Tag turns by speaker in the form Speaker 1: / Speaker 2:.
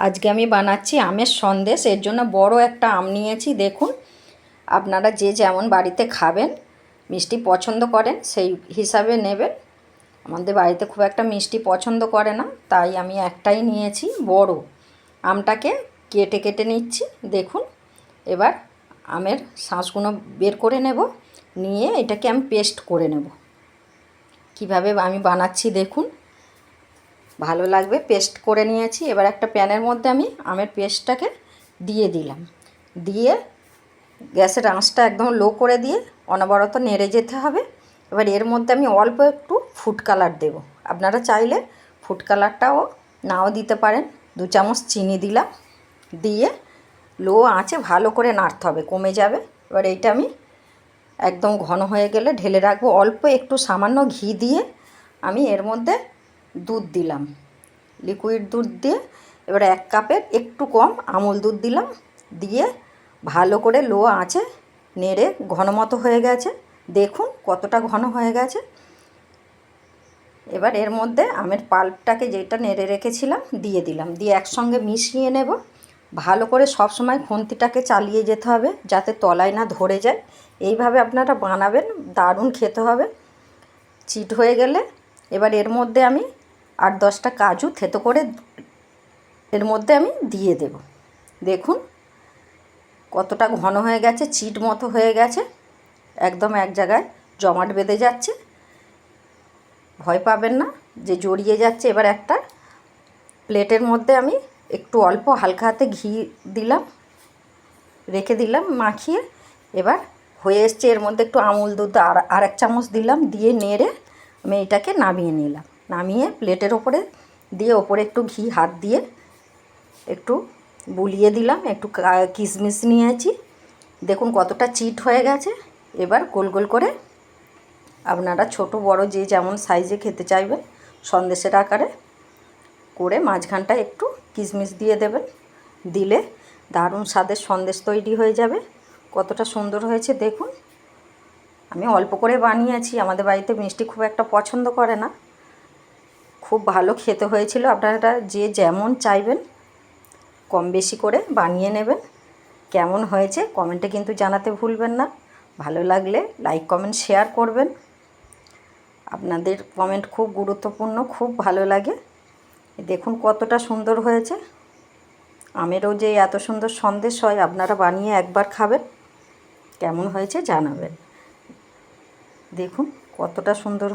Speaker 1: আজকে আমি বানাচ্ছি আমের সন্দেশ। এর জন্য বড় একটা আম নিয়েছি। দেখুন, আপনারা যে যেমন বাড়িতে খাবেন, মিষ্টি পছন্দ করেন সেই হিসাবে নেবেন। আমাদের বাড়িতে খুব একটা মিষ্টি পছন্দ করে না, তাই আমি একটাই নিয়েছি বড়। আমটাকে কেটে কেটে নিচ্ছি। দেখুন, এবার আমের শাঁসগুলো বের করে নেব, নিয়ে এটাকে আমি পেস্ট করে নেব। কিভাবে আমি বানাচ্ছি দেখুন, ভালো লাগবে। পেস্ট করে নিয়েছি। এবার একটা প্যানের মধ্যে আমি আমের পেস্টটাকে দিয়ে দিলাম। দিয়ে গ্যাসের আঁচটা একদম লো করে দিয়ে অনবরত নেড়ে যেতে হবে। এবার এর মধ্যে আমি অল্প একটু ফুড কালার দেব। আপনারা চাইলে ফুড কালারটাও নাও দিতে পারেন। 2 চামচ চিনি দিলাম, দিয়ে লো আঁচে ভালো করে নাড়তে হবে, কমে যাবে। এবার এইটা আমি একদম ঘন হয়ে গেলে ঢেলে রাখবো। অল্প একটু সামান্য ঘি দিয়ে আমি এর মধ্যে দুধ দিলাম, লিকুইড দুধ দিয়ে। এবার 1 কাপের একটু কম আমুল দুধ দিলাম, দিয়ে ভালো করে লো আঁচে নেড়ে ঘন মতো হয়ে গেছে। দেখুন কতটা ঘন হয়ে গেছে। এবার এর মধ্যে আমের পাল্পটাকে যেটা নেড়ে রেখেছিলাম দিয়ে দিলাম, দিয়ে একসঙ্গে মিশিয়ে নেব। ভালো করে সব সময় খুন্তিটাকে চালিয়ে যেতে হবে যাতে তলায় না ধরে যায়। এইভাবে আপনারা বানাবেন, দারুণ খেতে হবে। চিট হয়ে গেলে এবার এর মধ্যে আমি 8-10টা কাজু থেতো করে এর মধ্যে আমি দিয়ে দেব। দেখুন কতটা ঘন হয়ে গেছে, চিট মতো হয়ে গেছে, একদম এক জায়গায় জমাট বেঁধে যাচ্ছে। ভয় পাবেন না যে জড়িয়ে যাচ্ছে। এবার একটা প্লেটের মধ্যে আমি একটু অল্প হালকা হাতে ঘি দিলাম, রেখে দিলাম মাখিয়ে। এবার হয়ে এসছে। এর মধ্যে একটু আমুল দুধ আর 1 চামচ দিলাম, দিয়ে নেড়ে আমি এটাকে নামিয়ে নিলাম। নামিয়ে প্লেটের ওপরে দিয়ে ওপরে একটু ঘি হাত দিয়ে একটু বুলিয়ে দিলাম। একটু কিশমিশ নিয়েছি, দেখুন কতটা চিট হয়ে গেছে। এবার গোল গোল করে আপনারা ছোট বড় যে যেমন সাইজে খেতে চাইবেন সন্দেশের আকারে করে মাঝখানটা একটু কিশমিশ দিয়ে দেবেন। দিলে দারুণ স্বাদের সন্দেশ তৈরি হয়ে যাবে। কতটা সুন্দর হয়েছে দেখুন। আমি অল্প করে বানিয়েছি, আমাদের বাড়িতে মিষ্টি খুব একটা পছন্দ করে না। খুব ভালো খেতে হয়েছিল। আপনারা যে যেমন চাইবেন কম বেশি করে বানিয়ে নেবেন। কেমন হয়েছে কমেন্টে কিন্তু জানাতে ভুলবেন না। ভালো লাগলে লাইক কমেন্ট শেয়ার করবেন। আপনাদের কমেন্ট খুব গুরুত্বপূর্ণ, খুব ভালো লাগে। দেখুন কতটা সুন্দর হয়েছে। আমেরও যে এত সুন্দর সন্দেশ হয়, আপনারা বানিয়ে একবার খাবেন, কেমন হয়েছে জানাবেন। দেখুন কতটা সুন্দর।